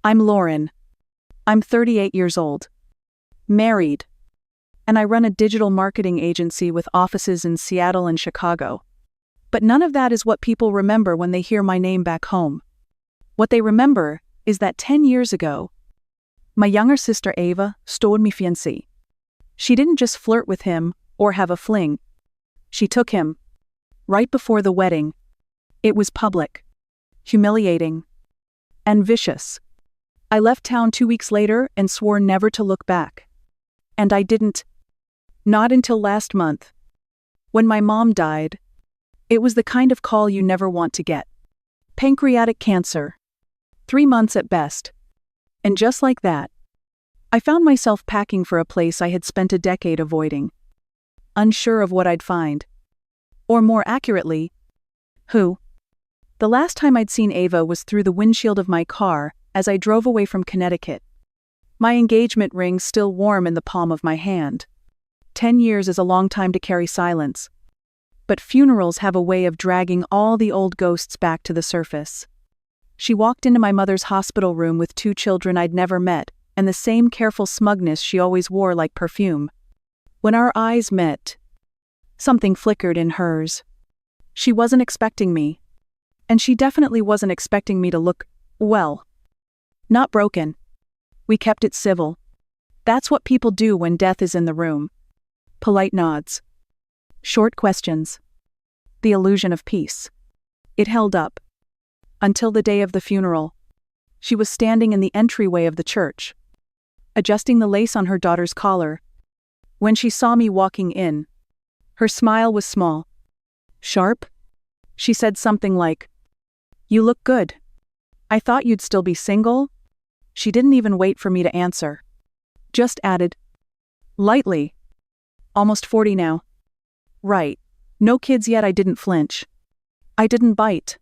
I'm Lauren. I'm 38 years old. Married. And I run a digital marketing agency with offices in Seattle and Chicago. But none of that is what people remember when they hear my name back home. What they remember is that 10 years ago, my younger sister Ava stole me fiancé. She didn't just flirt with him or have a fling. She took him. Right before the wedding. It was public. Humiliating. And vicious. I left town 2 weeks later and swore never to look back. And I didn't. Not until last month. When my mom died. It was the kind of call you never want to get. Pancreatic cancer. 3 months at best. And just like that, I found myself packing for a place I had spent a decade avoiding. Unsure of what I'd find. Or more accurately, who. The last time I'd seen Ava was through the windshield of my car as I drove away from Connecticut. My engagement ring still warm in the palm of my hand. 10 years is a long time to carry silence. But funerals have a way of dragging all the old ghosts back to the surface. She walked into my mother's hospital room with 2 children I'd never met, and the same careful smugness she always wore like perfume. When our eyes met, something flickered in hers. She wasn't expecting me. And she definitely wasn't expecting me to look, well, not broken. We kept it civil. That's what people do when death is in the room. Polite nods. Short questions. The illusion of peace. It held up. Until the day of the funeral. She was standing in the entryway of the church, adjusting the lace on her daughter's collar. When she saw me walking in, her smile was small. Sharp? She said something like, "You look good. I thought you'd still be single?" She didn't even wait for me to answer. Just added, lightly, "Almost 40 now." Right. No kids yet. I didn't flinch. I didn't bite.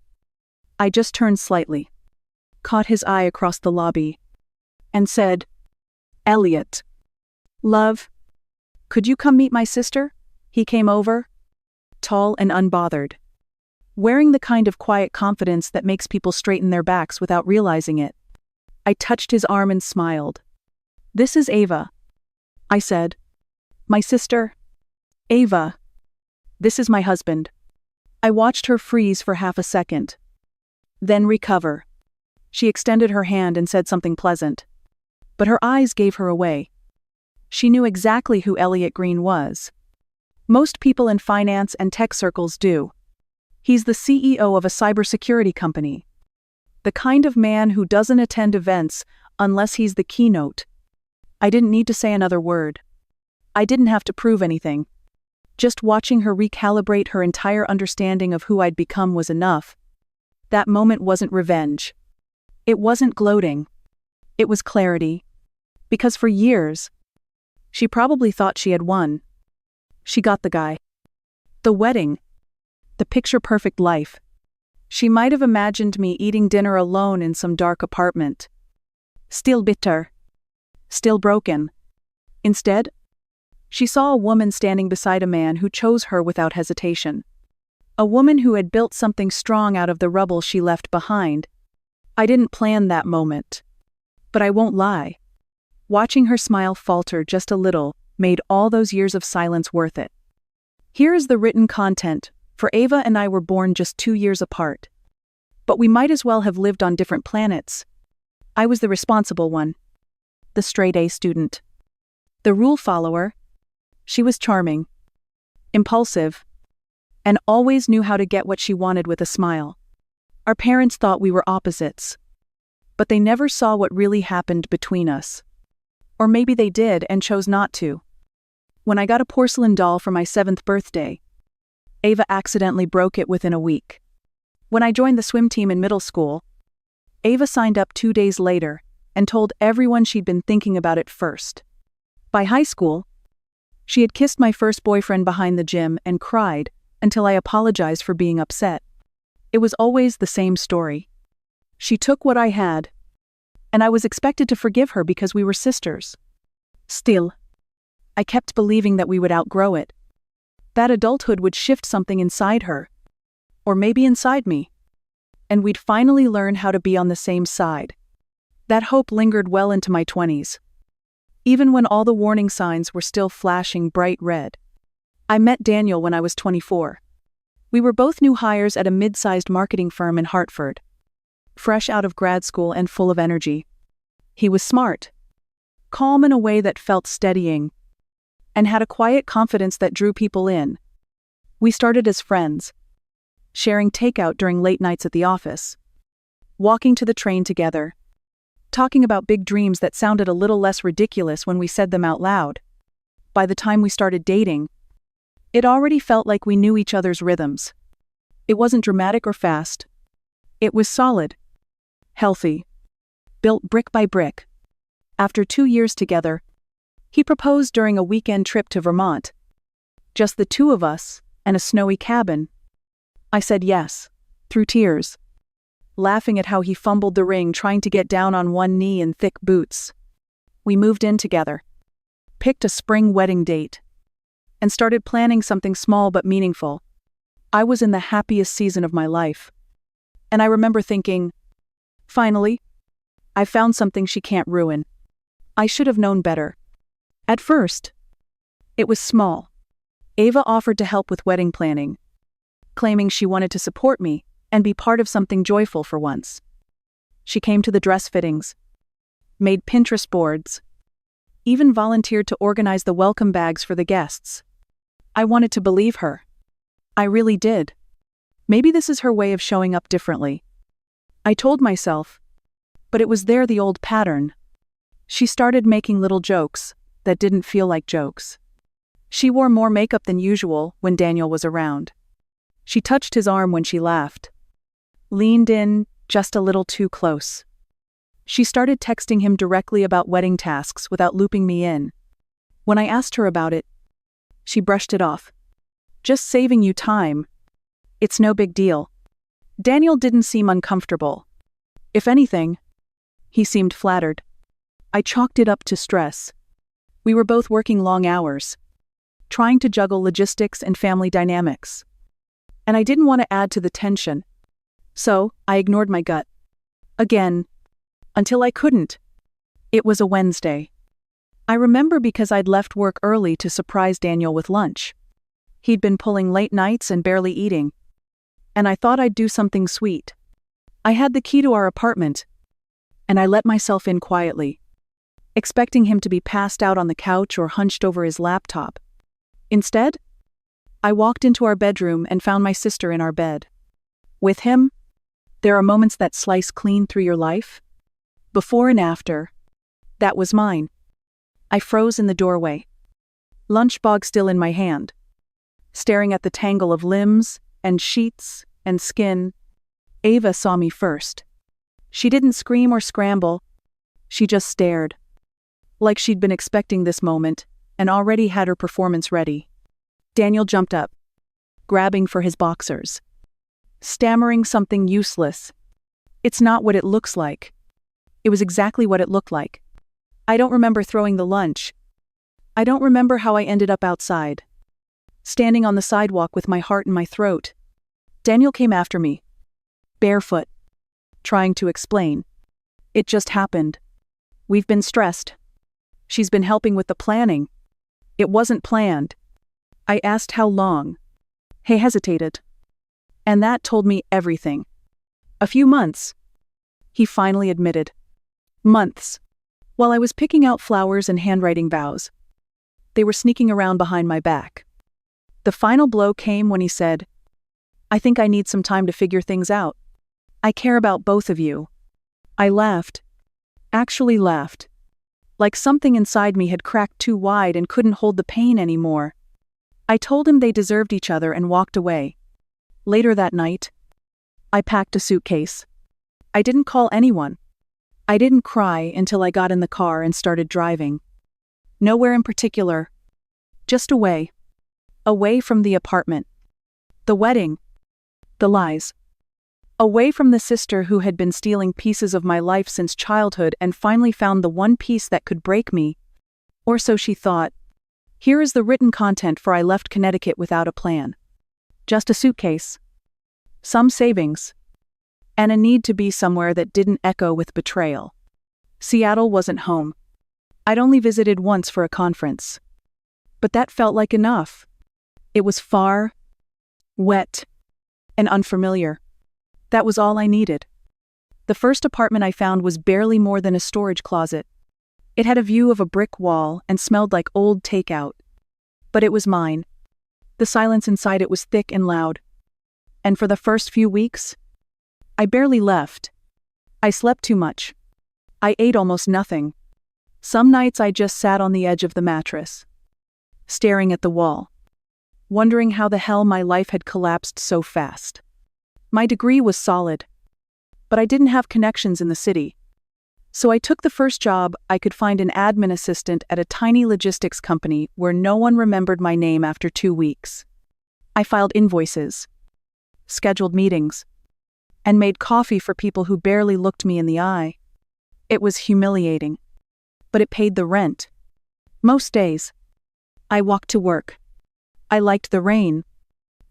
I just turned slightly, caught his eye across the lobby, and said, "Elliot. Love. Could you come meet my sister?" He came over, tall and unbothered, wearing the kind of quiet confidence that makes people straighten their backs without realizing it. I touched his arm and smiled. "This is Ava," I said. "My sister, Ava. This is my husband." I watched her freeze for half a second, then recover. She extended her hand and said something pleasant. But her eyes gave her away. She knew exactly who Elliot Green was. Most people in finance and tech circles do. He's the CEO of a cybersecurity company. The kind of man who doesn't attend events unless he's the keynote. I didn't need to say another word. I didn't have to prove anything. Just watching her recalibrate her entire understanding of who I'd become was enough. That moment wasn't revenge. It wasn't gloating. It was clarity. Because for years, she probably thought she had won. She got the guy. The wedding. The picture-perfect life. She might have imagined me eating dinner alone in some dark apartment. Still bitter. Still broken. Instead, she saw a woman standing beside a man who chose her without hesitation. A woman who had built something strong out of the rubble she left behind. I didn't plan that moment. But I won't lie. Watching her smile falter just a little made all those years of silence worth it. Here is the written content, for Ava and I were born just 2 years apart. But we might as well have lived on different planets. I was the responsible one. The straight-A student. The rule follower. She was charming. Impulsive. And always knew how to get what she wanted with a smile. Our parents thought we were opposites. But they never saw what really happened between us. Or maybe they did and chose not to. When I got a porcelain doll for my 7th birthday, Ava accidentally broke it within a week. When I joined the swim team in middle school, Ava signed up 2 days later and told everyone she'd been thinking about it first. By high school, she had kissed my first boyfriend behind the gym and cried until I apologized for being upset. It was always the same story. She took what I had, and I was expected to forgive her because we were sisters. Still, I kept believing that we would outgrow it. That adulthood would shift something inside her, or maybe inside me, and we'd finally learn how to be on the same side. That hope lingered well into my 20s. Even when all the warning signs were still flashing bright red. I met Daniel when I was 24. We were both new hires at a mid-sized marketing firm in Hartford. Fresh out of grad school and full of energy. He was smart, calm in a way that felt steadying, and had a quiet confidence that drew people in. We started as friends, sharing takeout during late nights at the office, walking to the train together, talking about big dreams that sounded a little less ridiculous when we said them out loud. By the time we started dating, it already felt like we knew each other's rhythms. It wasn't dramatic or fast. It was solid, healthy, built brick by brick. After 2 years together, he proposed during a weekend trip to Vermont. Just the two of us, and a snowy cabin. I said yes, through tears, laughing at how he fumbled the ring trying to get down on one knee in thick boots. We moved in together, picked a spring wedding date, and started planning something small but meaningful. I was in the happiest season of my life. And I remember thinking, finally, I found something she can't ruin. I should have known better. At first, it was small. Ava offered to help with wedding planning, claiming she wanted to support me and be part of something joyful for once. She came to the dress fittings, made Pinterest boards, even volunteered to organize the welcome bags for the guests. I wanted to believe her. I really did. Maybe this is her way of showing up differently. I told myself, but it was the old pattern. She started making little jokes that didn't feel like jokes. She wore more makeup than usual when Daniel was around. She touched his arm when she laughed, leaned in just a little too close. She started texting him directly about wedding tasks without looping me in. When I asked her about it, she brushed it off. Just saving you time. It's no big deal. Daniel didn't seem uncomfortable. If anything, he seemed flattered. I chalked it up to stress. We were both working long hours, trying to juggle logistics and family dynamics. And I didn't want to add to the tension. So, I ignored my gut. Again. Until I couldn't. It was a Wednesday. I remember because I'd left work early to surprise Daniel with lunch. He'd been pulling late nights and barely eating. And I thought I'd do something sweet. I had the key to our apartment, and I let myself in quietly, expecting him to be passed out on the couch or hunched over his laptop. Instead, I walked into our bedroom and found my sister in our bed. With him, there are moments that slice clean through your life. Before and after. That was mine. I froze in the doorway, lunchbox still in my hand, staring at the tangle of limbs and sheets and skin. Ava saw me first. She didn't scream or scramble. She just stared, like she'd been expecting this moment and already had her performance ready. Daniel jumped up, grabbing for his boxers, stammering something useless. It's not what it looks like. It was exactly what it looked like. I don't remember throwing the lunch. I don't remember how I ended up outside, standing on the sidewalk with my heart in my throat. Daniel came after me, barefoot, trying to explain. It just happened. We've been stressed. She's been helping with the planning. It wasn't planned. I asked how long. He hesitated. And that told me everything. A few months. He finally admitted. Months. While I was picking out flowers and handwriting vows, they were sneaking around behind my back. The final blow came when he said, I think I need some time to figure things out. I care about both of you. I laughed. Actually laughed. Like something inside me had cracked too wide and couldn't hold the pain anymore. I told him they deserved each other and walked away. Later that night, I packed a suitcase. I didn't call anyone. I didn't cry until I got in the car and started driving. Nowhere in particular. Just away. Away from the apartment. The wedding. The lies. Away from the sister who had been stealing pieces of my life since childhood and finally found the one piece that could break me. Or so she thought. Here is the written content for I left Connecticut without a plan. Just a suitcase. Some savings. And a need to be somewhere that didn't echo with betrayal. Seattle wasn't home. I'd only visited once for a conference. But that felt like enough. It was far, wet, and unfamiliar. That was all I needed. The first apartment I found was barely more than a storage closet. It had a view of a brick wall and smelled like old takeout. But it was mine. The silence inside it was thick and loud. And for the first few weeks, I barely left. I slept too much. I ate almost nothing. Some nights I just sat on the edge of the mattress, staring at the wall, wondering how the hell my life had collapsed so fast. My degree was solid, but I didn't have connections in the city. So I took the first job I could find, an admin assistant at a tiny logistics company where no one remembered my name after 2 weeks. I filed invoices, scheduled meetings, and made coffee for people who barely looked me in the eye. It was humiliating, but it paid the rent. Most days, I walked to work. I liked the rain.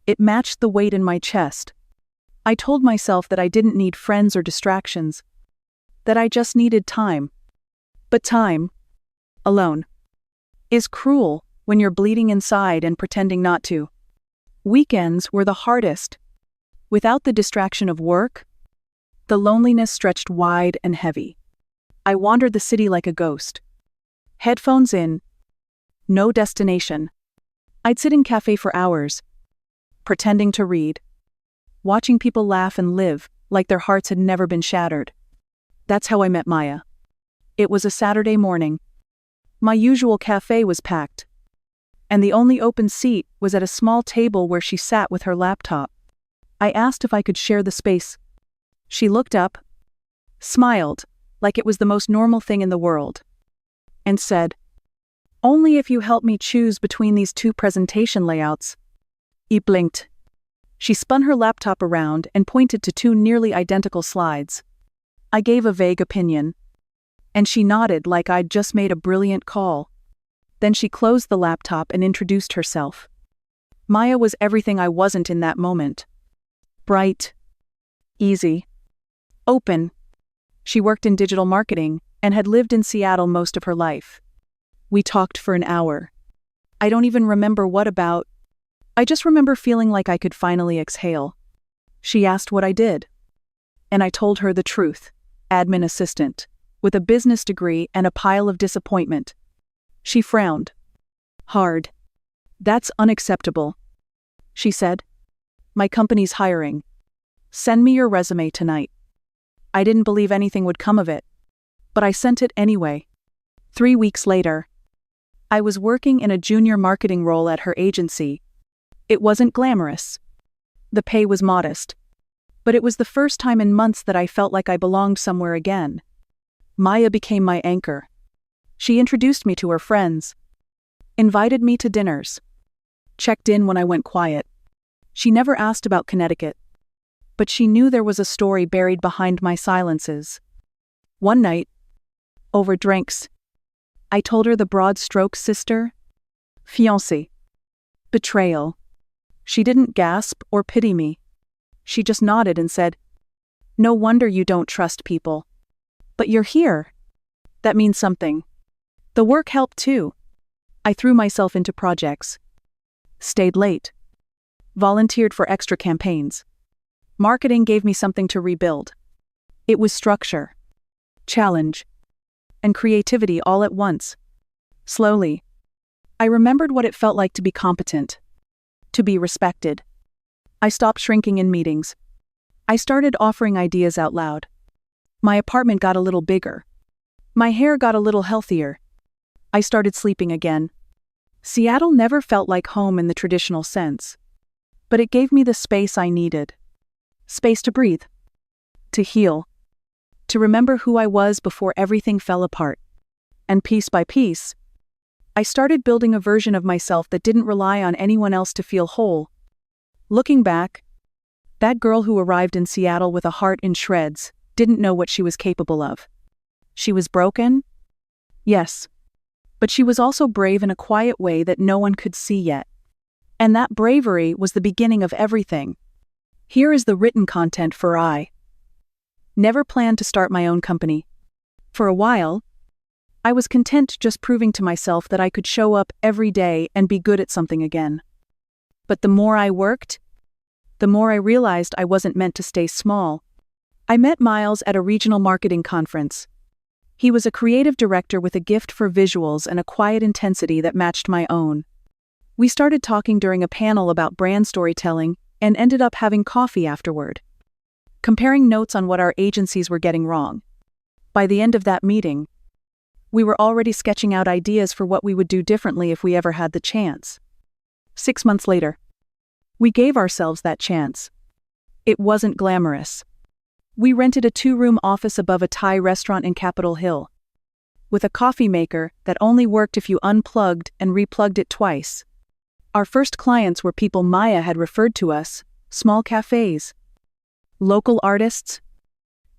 It matched the weight in my chest. I told myself that I didn't need friends or distractions, that I just needed time. But time, alone, is cruel when you're bleeding inside and pretending not to. Weekends were the hardest. Without the distraction of work, the loneliness stretched wide and heavy. I wandered the city like a ghost. Headphones in, no destination. I'd sit in cafe for hours, pretending to read, watching people laugh and live like their hearts had never been shattered. That's how I met Maya. It was a Saturday morning. My usual cafe was packed, and the only open seat was at a small table where she sat with her laptop. I asked if I could share the space. She looked up, smiled, like it was the most normal thing in the world, and said, "Only if you help me choose between these 2 presentation layouts." I blinked. She spun her laptop around and pointed to 2 nearly identical slides. I gave a vague opinion, and she nodded like I'd just made a brilliant call. Then she closed the laptop and introduced herself. Maya was everything I wasn't in that moment. Bright, easy, open. She worked in digital marketing and had lived in Seattle most of her life. We talked for an hour. I don't even remember what about. I just remember feeling like I could finally exhale. She asked what I did, and I told her the truth. Admin assistant, with a business degree and a pile of disappointment. She frowned. Hard. "That's unacceptable," she said. "My company's hiring. Send me your resume tonight." I didn't believe anything would come of it, but I sent it anyway. 3 weeks later, I was working in a junior marketing role at her agency. It wasn't glamorous. The pay was modest, but it was the first time in months that I felt like I belonged somewhere again. Maya became my anchor. She introduced me to her friends, invited me to dinners, checked in when I went quiet. She never asked about Connecticut, but she knew there was a story buried behind my silences. One night, over drinks, I told her the broad stroke sister, Fiancé, betrayal. She didn't gasp or pity me. She just nodded and said, "No wonder you don't trust people. But you're here. That means something." The work helped too. I threw myself into projects, stayed late, volunteered for extra campaigns. Marketing gave me something to rebuild. It was structure, challenge, and creativity all at once. Slowly, I remembered what it felt like to be competent, to be respected. I stopped shrinking in meetings. I started offering ideas out loud. My apartment got a little bigger. My hair got a little healthier. I started sleeping again. Seattle never felt like home in the traditional sense, but it gave me the space I needed. Space to breathe, to heal, to remember who I was before everything fell apart. And piece by piece, I started building a version of myself that didn't rely on anyone else to feel whole. Looking back, that girl who arrived in Seattle with a heart in shreds didn't know what she was capable of. She was broken? Yes. But she was also brave in a quiet way that no one could see yet. And that bravery was the beginning of everything. Here is the written content for I never planned to start my own company. For a while, I was content just proving to myself that I could show up every day and be good at something again. But the more I worked, the more I realized I wasn't meant to stay small. I met Miles at a regional marketing conference. He was a creative director with a gift for visuals and a quiet intensity that matched my own. We started talking during a panel about brand storytelling and ended up having coffee afterward, comparing notes on what our agencies were getting wrong. By the end of that meeting, we were already sketching out ideas for what we would do differently if we ever had the chance. 6 months later, we gave ourselves that chance. It wasn't glamorous. We rented a 2-room office above a Thai restaurant in Capitol Hill, with a coffee maker that only worked if you unplugged and replugged it twice. Our first clients were people Maya had referred to us, small cafes, local artists,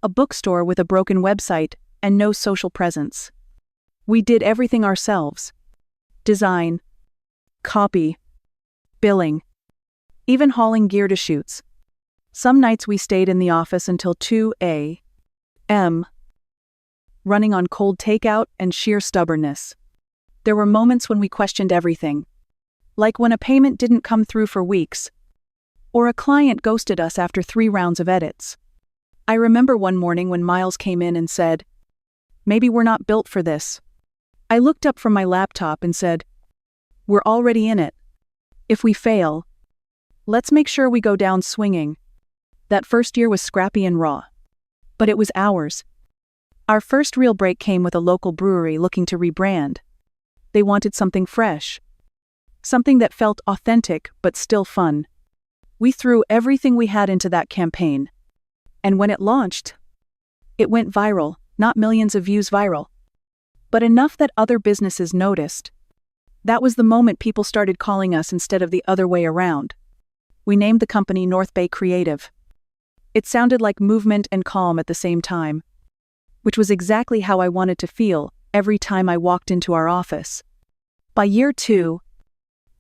a bookstore with a broken website and no social presence. We did everything ourselves: design, copy, billing, even hauling gear to shoots. Some nights we stayed in the office until 2 a.m., running on cold takeout and sheer stubbornness. There were moments when we questioned everything, like when a payment didn't come through for weeks, or a client ghosted us after 3 rounds of edits. I remember one morning when Miles came in and said, "Maybe we're not built for this." I looked up from my laptop and said, "We're already in it. If we fail, let's make sure we go down swinging." That first year was scrappy and raw, but it was ours. Our first real break came with a local brewery looking to rebrand. They wanted something fresh, something that felt authentic but still fun. We threw everything we had into that campaign. And when it launched, it went viral, not millions of views viral, but enough that other businesses noticed. That was the moment people started calling us instead of the other way around. We named the company North Bay Creative. It sounded like movement and calm at the same time, which was exactly how I wanted to feel every time I walked into our office. By year 2,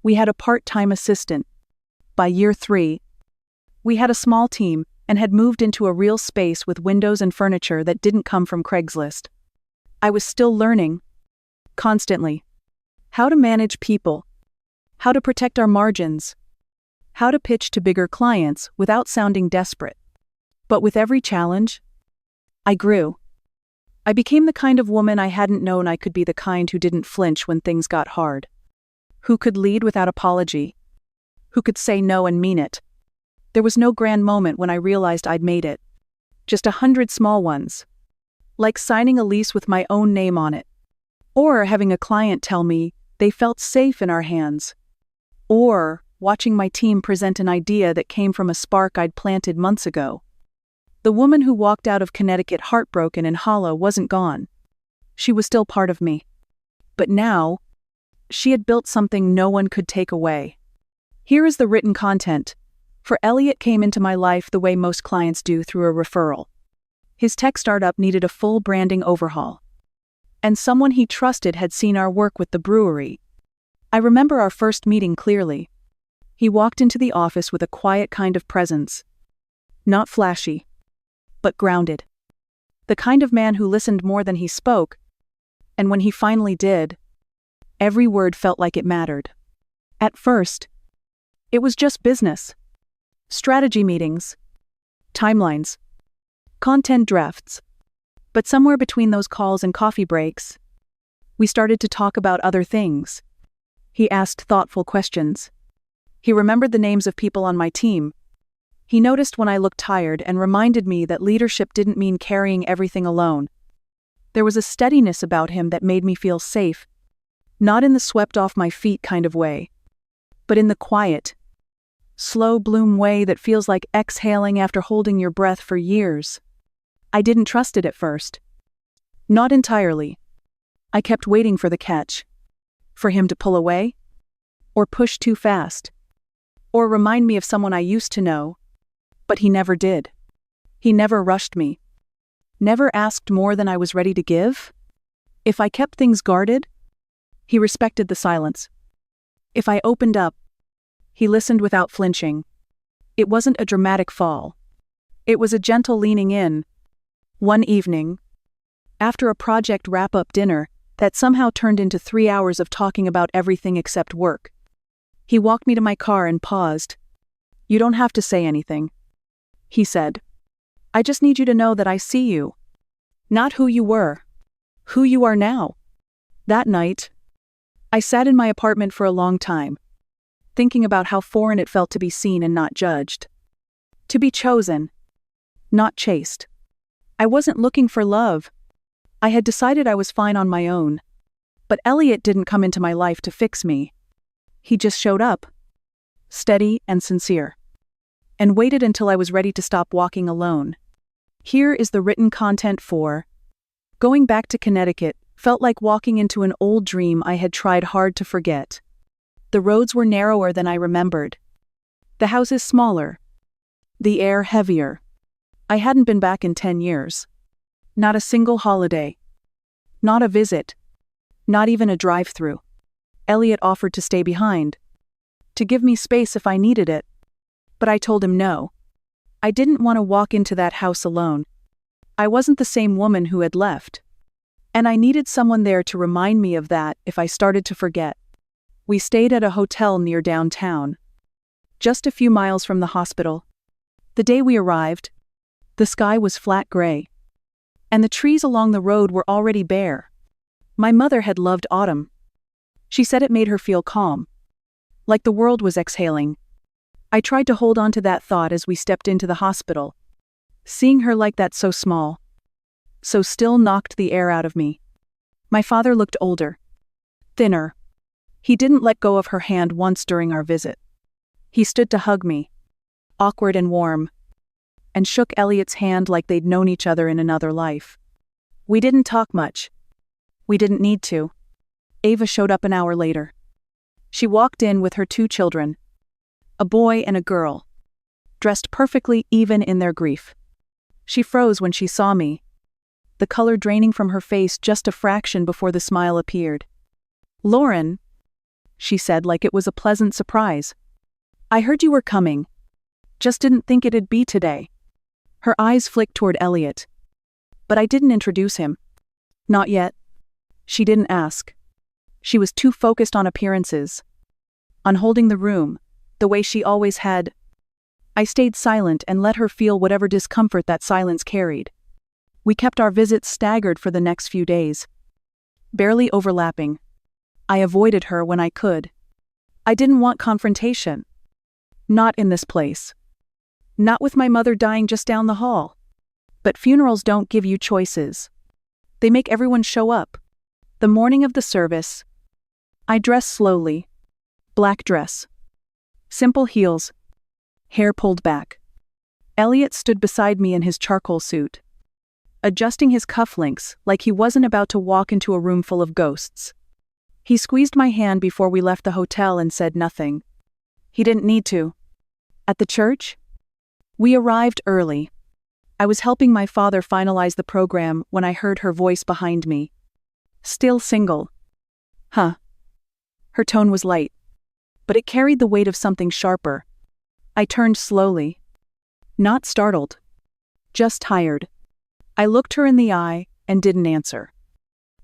we had a part-time assistant. By year 3, we had a small team and had moved into a real space with windows and furniture that didn't come from Craigslist. I was still learning, constantly, how to manage people, how to protect our margins, how to pitch to bigger clients without sounding desperate. But with every challenge, I grew. I became the kind of woman I hadn't known I could be, the kind who didn't flinch when things got hard, who could lead without apology, who could say no and mean it. There was no grand moment when I realized I'd made it. Just 100 small ones. Like signing a lease with my own name on it. Or having a client tell me they felt safe in our hands. Or watching my team present an idea that came from a spark I'd planted months ago. The woman who walked out of Connecticut heartbroken and hollow wasn't gone. She was still part of me. But now, she had built something no one could take away. Here is the written content. For Elliot came into my life the way most clients do, through a referral. His tech startup needed a full branding overhaul. And someone he trusted had seen our work with the brewery. I remember our first meeting clearly. He walked into the office with a quiet kind of presence. Not flashy, but grounded. The kind of man who listened more than he spoke. And when he finally did, every word felt like it mattered. At first, it was just business. Strategy meetings, timelines, content drafts. But somewhere between those calls and coffee breaks, we started to talk about other things. He asked thoughtful questions. He remembered the names of people on my team. He noticed when I looked tired and reminded me that leadership didn't mean carrying everything alone. There was a steadiness about him that made me feel safe, not in the swept off my feet kind of way, but in the quiet, slow bloom way that feels like exhaling after holding your breath for years. I didn't trust it at first. Not entirely. I kept waiting for the catch. For him to pull away? Or push too fast? Or remind me of someone I used to know? But he never did. He never rushed me. Never asked more than I was ready to give. If I kept things guarded, he respected the silence. If I opened up, he listened without flinching. It wasn't a dramatic fall. It was a gentle leaning in. One evening, After a project wrap-up dinner that somehow turned into 3 hours of talking about everything except work. He walked me to my car and paused. "You don't have to say anything," he said. "I just need you to know that I see you. Not who you were. Who you are now." That night, I sat in my apartment for a long time, thinking about how foreign it felt to be seen and not judged. To be chosen, not chased. I wasn't looking for love. I had decided I was fine on my own. But Elliot didn't come into my life to fix me. He just showed up, steady and sincere, and waited until I was ready to stop walking alone. Here is the written content for Going back to Connecticut felt like walking into an old dream I had tried hard to forget. The roads were narrower than I remembered. The houses smaller. The air heavier. I hadn't been back in 10 years. Not a single holiday. Not a visit. Not even a drive-through. Elliot offered to stay behind, to give me space if I needed it. But I told him no. I didn't want to walk into that house alone. I wasn't the same woman who had left. And I needed someone there to remind me of that if I started to forget. We stayed at a hotel near downtown, just a few miles from the hospital. The day we arrived, the sky was flat gray, and the trees along the road were already bare. My mother had loved autumn. She said it made her feel calm, like the world was exhaling. I tried to hold on to that thought as we stepped into the hospital. Seeing her like that, so small, so still, knocked the air out of me. My father looked older, thinner. He didn't let go of her hand once during our visit. He stood to hug me, awkward and warm, and shook Elliot's hand like they'd known each other in another life. We didn't talk much. We didn't need to. Ava showed up an hour later. She walked in with her 2 children, a boy and a girl, dressed perfectly even in their grief. She froze when she saw me, the color draining from her face just a fraction before the smile appeared. "Lauren," she said like it was a pleasant surprise. "I heard you were coming. Just didn't think it'd be today." Her eyes flicked toward Elliot. But I didn't introduce him. Not yet. She didn't ask. She was too focused on appearances, on holding the room, the way she always had. I stayed silent and let her feel whatever discomfort that silence carried. We kept our visits staggered for the next few days, barely overlapping. I avoided her when I could. I didn't want confrontation. Not in this place. Not with my mother dying just down the hall. But funerals don't give you choices. They make everyone show up. The morning of the service, I dressed slowly. Black dress. Simple heels. Hair pulled back. Elliot stood beside me in his charcoal suit, adjusting his cufflinks like he wasn't about to walk into a room full of ghosts. He squeezed my hand before we left the hotel and said nothing. He didn't need to. At the church? We arrived early. I was helping my father finalize the program when I heard her voice behind me. "Still single?" "Huh." Her tone was light, but it carried the weight of something sharper. I turned slowly. Not startled. Just tired. I looked her in the eye and didn't answer.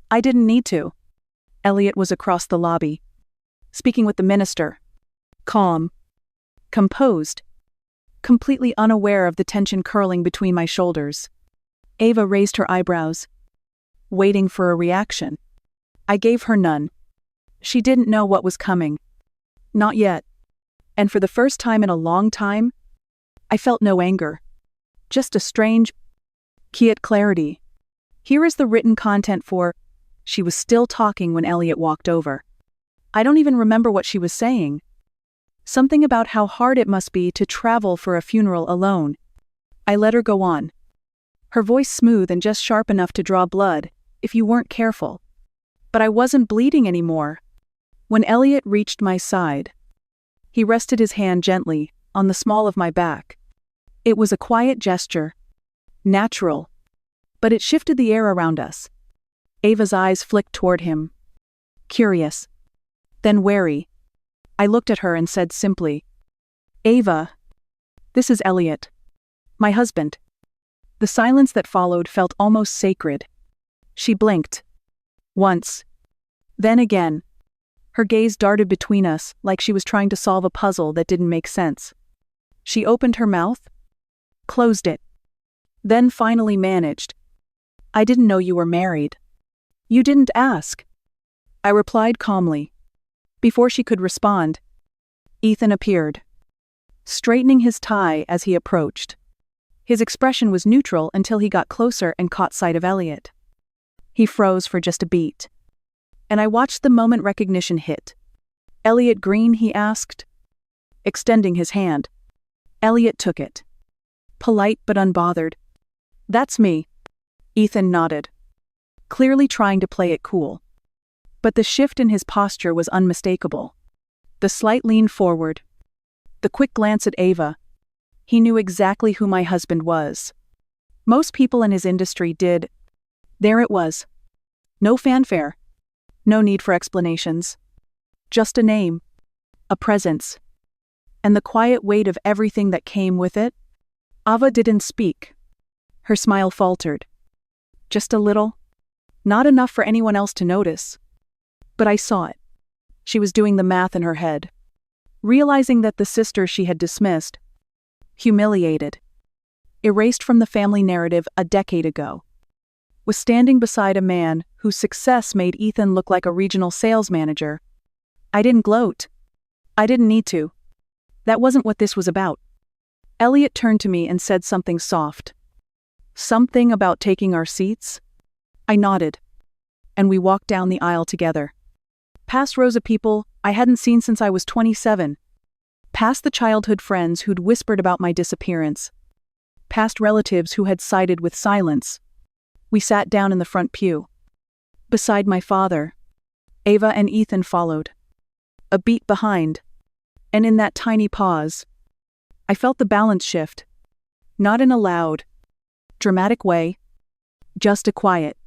I didn't need to. Elliot was across the lobby, speaking with the minister. Calm. Composed. Completely unaware of the tension curling between my shoulders. Ava raised her eyebrows, waiting for a reaction. I gave her none. She didn't know what was coming. Not yet. And for the first time in a long time, I felt no anger. Just a strange, quiet clarity. Here is the written content for. She was still talking when Elliot walked over. I don't even remember what she was saying. Something about how hard it must be to travel for a funeral alone. I let her go on. Her voice smooth and just sharp enough to draw blood, if you weren't careful. But I wasn't bleeding anymore. When Elliot reached my side, he rested his hand gently on the small of my back. It was a quiet gesture, natural, but it shifted the air around us. Ava's eyes flicked toward him. Curious, then wary. I looked at her and said simply, "Ava, this is Elliot, my husband." The silence that followed felt almost sacred. She blinked. Once. Then again. Her gaze darted between us like she was trying to solve a puzzle that didn't make sense. She opened her mouth, closed it, then finally managed. I didn't know you were married. You didn't ask. I replied calmly. Before she could respond, Ethan appeared, straightening his tie as he approached. His expression was neutral until he got closer and caught sight of Elliot. He froze for just a beat, and I watched the moment recognition hit. Elliot Green, he asked, extending his hand. Elliot took it, polite but unbothered. That's me. Ethan nodded, clearly trying to play it cool. But the shift in his posture was unmistakable. The slight lean forward, the quick glance at Ava. He knew exactly who my husband was. Most people in his industry did. There it was. No fanfare. No need for explanations. Just a name. A presence. And the quiet weight of everything that came with it. Ava didn't speak. Her smile faltered. Just a little. Not enough for anyone else to notice. But I saw it. She was doing the math in her head. Realizing that the sister she had dismissed, humiliated, erased from the family narrative a decade ago, was standing beside a man whose success made Ethan look like a regional sales manager. I didn't gloat. I didn't need to. That wasn't what this was about. Elliot turned to me and said something soft. Something about taking our seats? I nodded, and we walked down the aisle together. Past rows of people I hadn't seen since I was 27. Past the childhood friends who'd whispered about my disappearance. Past relatives who had sided with silence. We sat down in the front pew. Beside my father, Ava and Ethan followed, a beat behind. And in that tiny pause, I felt the balance shift. Not in a loud, dramatic way, just a quiet,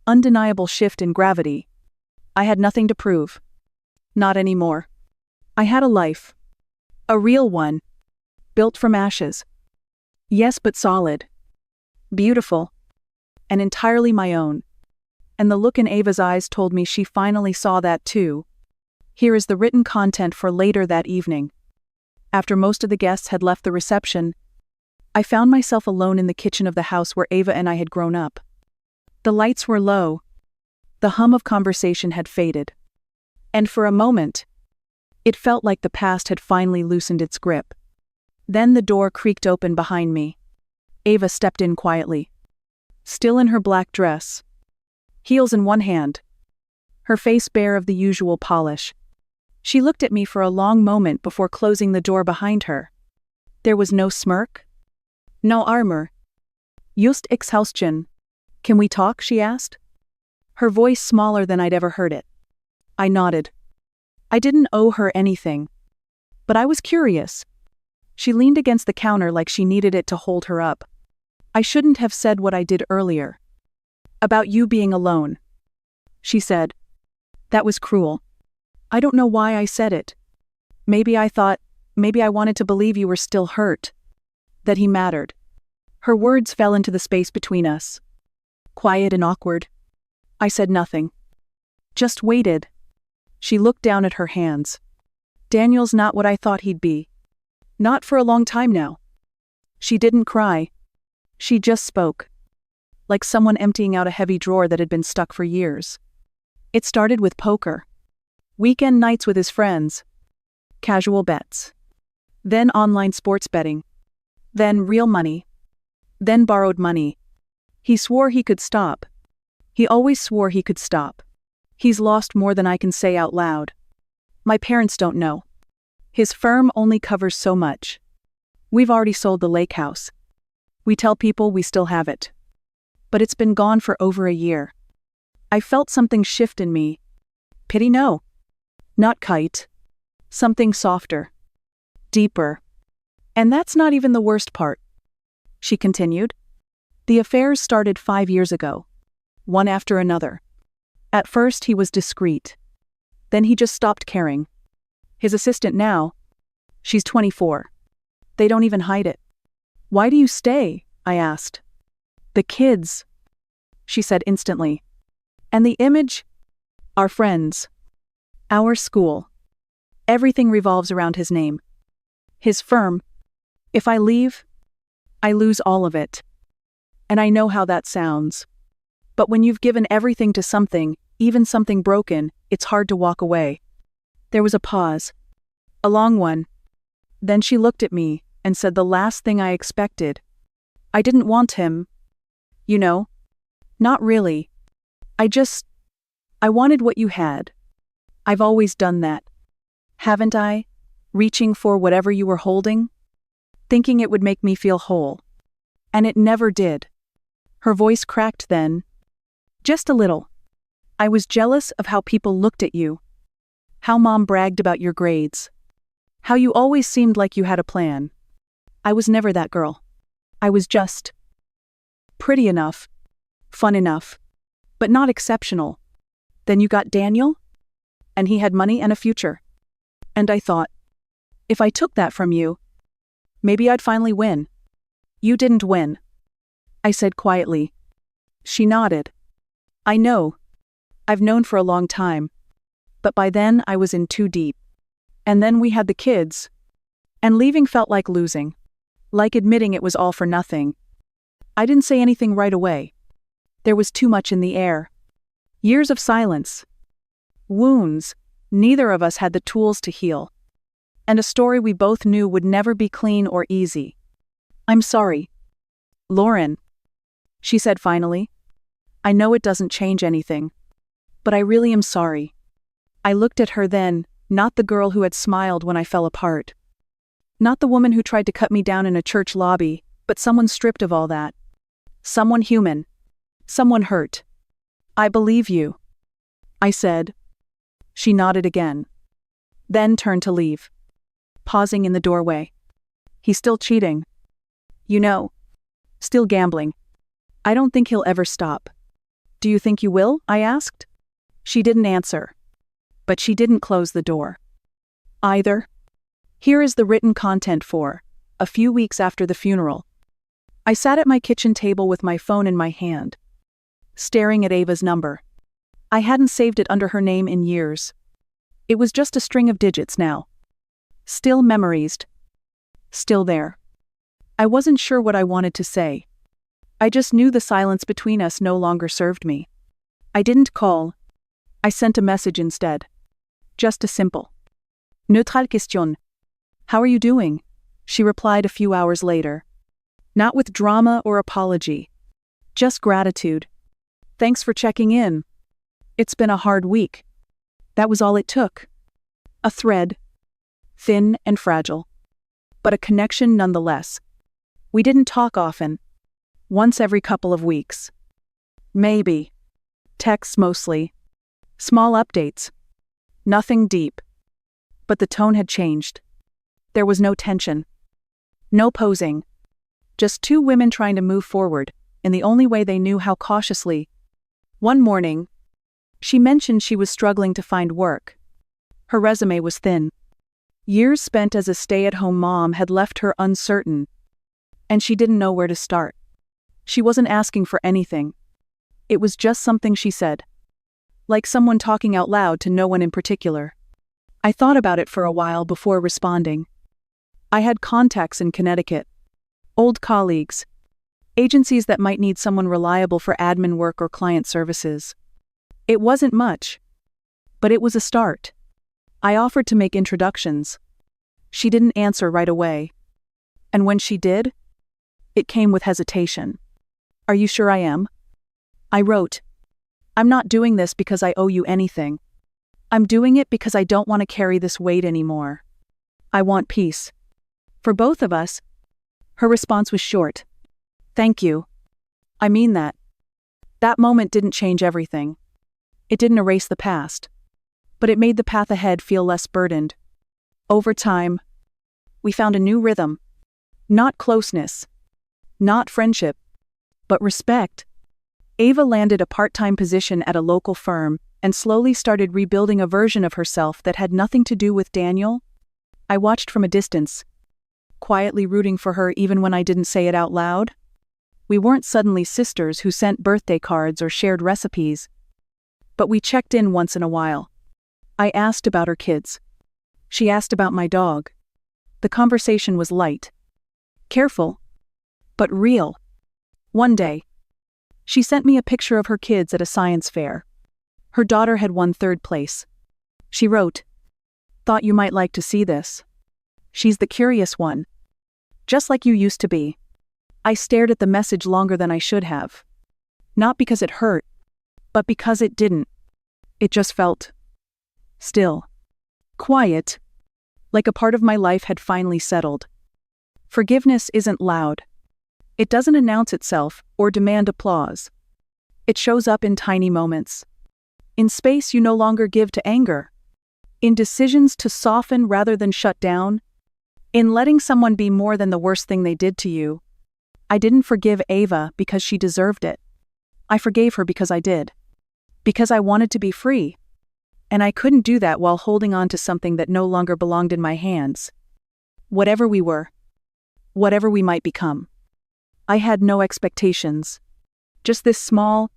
undeniable shift in gravity. I had nothing to prove. Not anymore. I had a life. A real one. Built from ashes. Yes, but solid. Beautiful. And entirely my own. And the look in Ava's eyes told me she finally saw that too. Here is the written content for later that evening. After most of the guests had left the reception, I found myself alone in the kitchen of the house where Ava and I had grown up. The lights were low. The hum of conversation had faded. And for a moment, it felt like the past had finally loosened its grip. Then the door creaked open behind me. Ava stepped in quietly, still in her black dress, heels in one hand, her face bare of the usual polish. She looked at me for a long moment before closing the door behind her. There was no smirk, no armor. Just exhaustion. Can we talk? She asked. Her voice smaller than I'd ever heard it. I nodded. I didn't owe her anything. But I was curious. She leaned against the counter like she needed it to hold her up. I shouldn't have said what I did earlier. About you being alone. She said. That was cruel. I don't know why I said it. Maybe I wanted to believe you were still hurt. That he mattered. Her words fell into the space between us. Quiet and awkward. I said nothing. Just waited. She looked down at her hands. Daniel's not what I thought he'd be. Not for a long time now. She didn't cry. She just spoke. Like someone emptying out a heavy drawer that had been stuck for years. It started with poker. Weekend nights with his friends. Casual bets. Then online sports betting. Then real money. Then borrowed money. He swore he could stop. He always swore he could stop. He's lost more than I can say out loud. My parents don't know. His firm only covers so much. We've already sold the lake house. We tell people we still have it. But it's been gone for over a year. I felt something shift in me. Pity? No. Not kite. Something softer. Deeper. And that's not even the worst part. She continued. The affairs started 5 years ago. One after another. At first he was discreet. Then he just stopped caring. His assistant now. She's 24. They don't even hide it. Why do you stay? I asked. The kids. she said instantly. And the image? Our friends. Our school. Everything revolves around his name. His firm. If I leave, I lose all of it. And I know how that sounds. But when you've given everything to something, even something broken, it's hard to walk away. There was a pause. A long one. Then she looked at me and said the last thing I expected. I didn't want him. You know? Not really. I wanted what you had. I've always done that. Haven't I? Reaching for whatever you were holding? Thinking it would make me feel whole. And it never did. Her voice cracked then. Just a little. I was jealous of how people looked at you. How Mom bragged about your grades. How you always seemed like you had a plan. I was never that girl. I was just pretty enough, fun enough, but not exceptional. Then you got Daniel? And he had money and a future. And I thought, if I took that from you, maybe I'd finally win. You didn't win, I said quietly. She nodded. I know. I've known for a long time. But by then I was in too deep. And then we had the kids. And leaving felt like losing. Like admitting it was all for nothing. I didn't say anything right away. There was too much in the air. Years of silence. Wounds neither of us had the tools to heal. And a story we both knew would never be clean or easy. I'm sorry. Lauren, she said finally. I know it doesn't change anything. But I really am sorry. I looked at her then, not the girl who had smiled when I fell apart. Not the woman who tried to cut me down in a church lobby, but someone stripped of all that. Someone human. Someone hurt. I believe you, I said. She nodded again. Then turned to leave. Pausing in the doorway. He's still cheating. You know. Still gambling. I don't think he'll ever stop. Do you think you will? I asked. She didn't answer. But she didn't close the door. Either. Here is the written content for, a few weeks after the funeral. I sat at my kitchen table with my phone in my hand, staring at Ava's number. I hadn't saved it under her name in years. It was just a string of digits now. Still memorized. Still there. I wasn't sure what I wanted to say. I just knew the silence between us no longer served me. I didn't call. I sent a message instead. Just a simple. Neutrale question. How are you doing? She replied a few hours later. Not with drama or apology. Just gratitude. Thanks for checking in. It's been a hard week. That was all it took. A thread. Thin and fragile. But a connection nonetheless. We didn't talk often. Once every couple of weeks. Maybe. Texts mostly. Small updates. Nothing deep. But the tone had changed. There was no tension. No posing. Just two women trying to move forward, in the only way they knew how cautiously. One morning, she mentioned she was struggling to find work. Her resume was thin. Years spent as a stay-at-home mom had left her uncertain. And she didn't know where to start. She wasn't asking for anything. It was just something she said. Like someone talking out loud to no one in particular. I thought about it for a while before responding. I had contacts in Connecticut. Old colleagues. Agencies that might need someone reliable for admin work or client services. It wasn't much. But it was a start. I offered to make introductions. She didn't answer right away. And when she did, it came with hesitation. Are you sure I am? I wrote. I'm not doing this because I owe you anything. I'm doing it because I don't want to carry this weight anymore. I want peace. For both of us. Her response was short. Thank you. I mean that. That moment didn't change everything. It didn't erase the past. But it made the path ahead feel less burdened. Over time, we found a new rhythm. Not closeness. Not friendship. But respect. Ava landed a part-time position at a local firm and slowly started rebuilding a version of herself that had nothing to do with Daniel. I watched from a distance, quietly rooting for her even when I didn't say it out loud. We weren't suddenly sisters who sent birthday cards or shared recipes. But we checked in once in a while. I asked about her kids. She asked about my dog. The conversation was light. Careful. But real. One day, she sent me a picture of her kids at a science fair. Her daughter had won 3rd place. She wrote, "Thought you might like to see this. She's the curious one. Just like you used to be." I stared at the message longer than I should have. Not because it hurt, but because it didn't. It just felt still. Quiet. Like a part of my life had finally settled. Forgiveness isn't loud. It doesn't announce itself or demand applause. It shows up in tiny moments. In space you no longer give to anger. In decisions to soften rather than shut down. In letting someone be more than the worst thing they did to you. I didn't forgive Ava because she deserved it. I forgave her because I did. Because I wanted to be free. And I couldn't do that while holding on to something that no longer belonged in my hands. Whatever we were. Whatever we might become. I had no expectations. Just this small,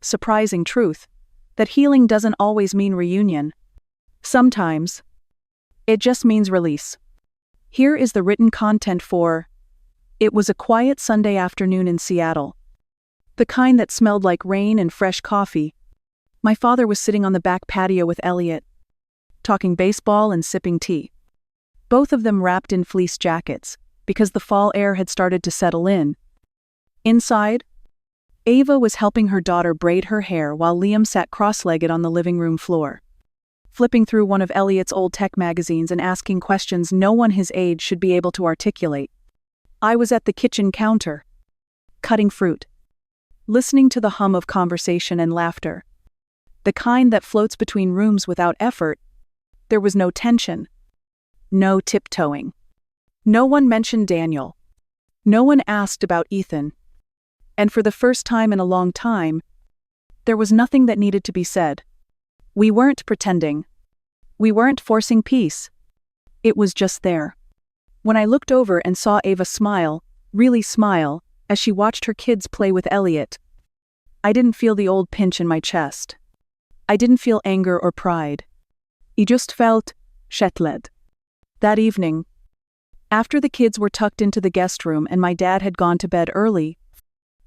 surprising truth, that healing doesn't always mean reunion. Sometimes, it just means release. Here is the written content for It Was a Quiet Sunday Afternoon in Seattle. The kind that smelled like rain and fresh coffee. My father was sitting on the back patio with Elliot, talking baseball and sipping tea. Both of them wrapped in fleece jackets, because the fall air had started to settle in. Inside, Ava was helping her daughter braid her hair while Liam sat cross-legged on the living room floor, flipping through one of Elliot's old tech magazines and asking questions no one his age should be able to articulate. I was at the kitchen counter, cutting fruit, listening to the hum of conversation and laughter. The kind that floats between rooms without effort. There was no tension. No tiptoeing. No one mentioned Daniel. No one asked about Ethan. And for the first time in a long time, there was nothing that needed to be said. We weren't pretending. We weren't forcing peace. It was just there. When I looked over and saw Ava smile, really smile, as she watched her kids play with Elliot, I didn't feel the old pinch in my chest. I didn't feel anger or pride. I just felt shettled. That evening, after the kids were tucked into the guest room and my dad had gone to bed early,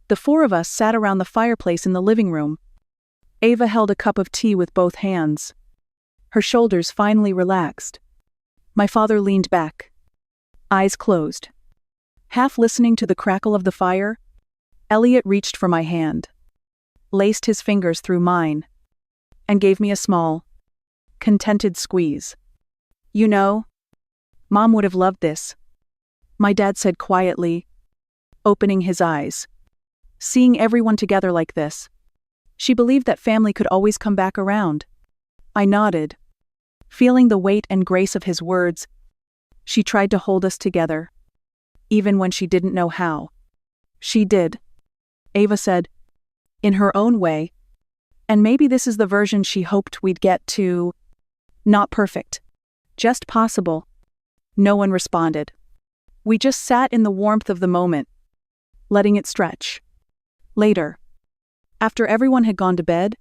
the 4 of us sat around the fireplace in the living room. Ava held a cup of tea with both hands. Her shoulders finally relaxed. My father leaned back, eyes closed. Half listening to the crackle of the fire, Elliot reached for my hand, laced his fingers through mine, and gave me a small, contented squeeze. "You know, Mom would have loved this," my dad said quietly, opening his eyes. "Seeing everyone together like this. She believed that family could always come back around." I nodded, feeling the weight and grace of his words. She tried to hold us together, even when she didn't know how. She did, Ava said, in her own way. And maybe this is the version she hoped we'd get to. Not perfect. Just possible. No one responded. We just sat in the warmth of the moment, letting it stretch. Later, after everyone had gone to bed,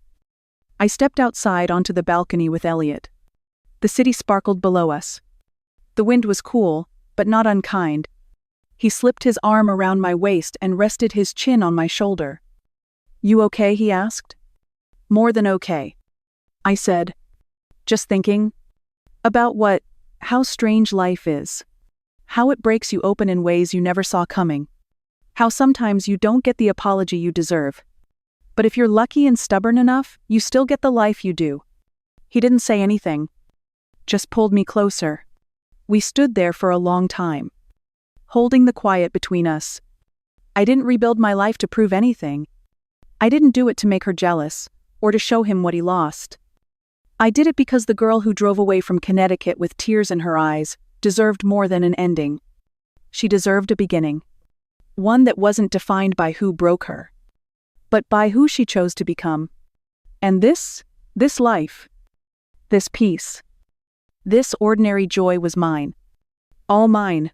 I stepped outside onto the balcony with Elliot. The city sparkled below us. The wind was cool, but not unkind. He slipped his arm around my waist and rested his chin on my shoulder. "You okay?" he asked. "More than okay," I said, just thinking about how strange life is. How it breaks you open in ways you never saw coming. How sometimes you don't get the apology you deserve. But if you're lucky and stubborn enough, you still get the life you do. He didn't say anything, just pulled me closer. We stood there for a long time, holding the quiet between us. I didn't rebuild my life to prove anything. I didn't do it to make her jealous, or to show him what he lost. I did it because the girl who drove away from Connecticut with tears in her eyes deserved more than an ending. She deserved a beginning. One that wasn't defined by who broke her, but by who she chose to become. And this life, this peace, this ordinary joy was mine. All mine.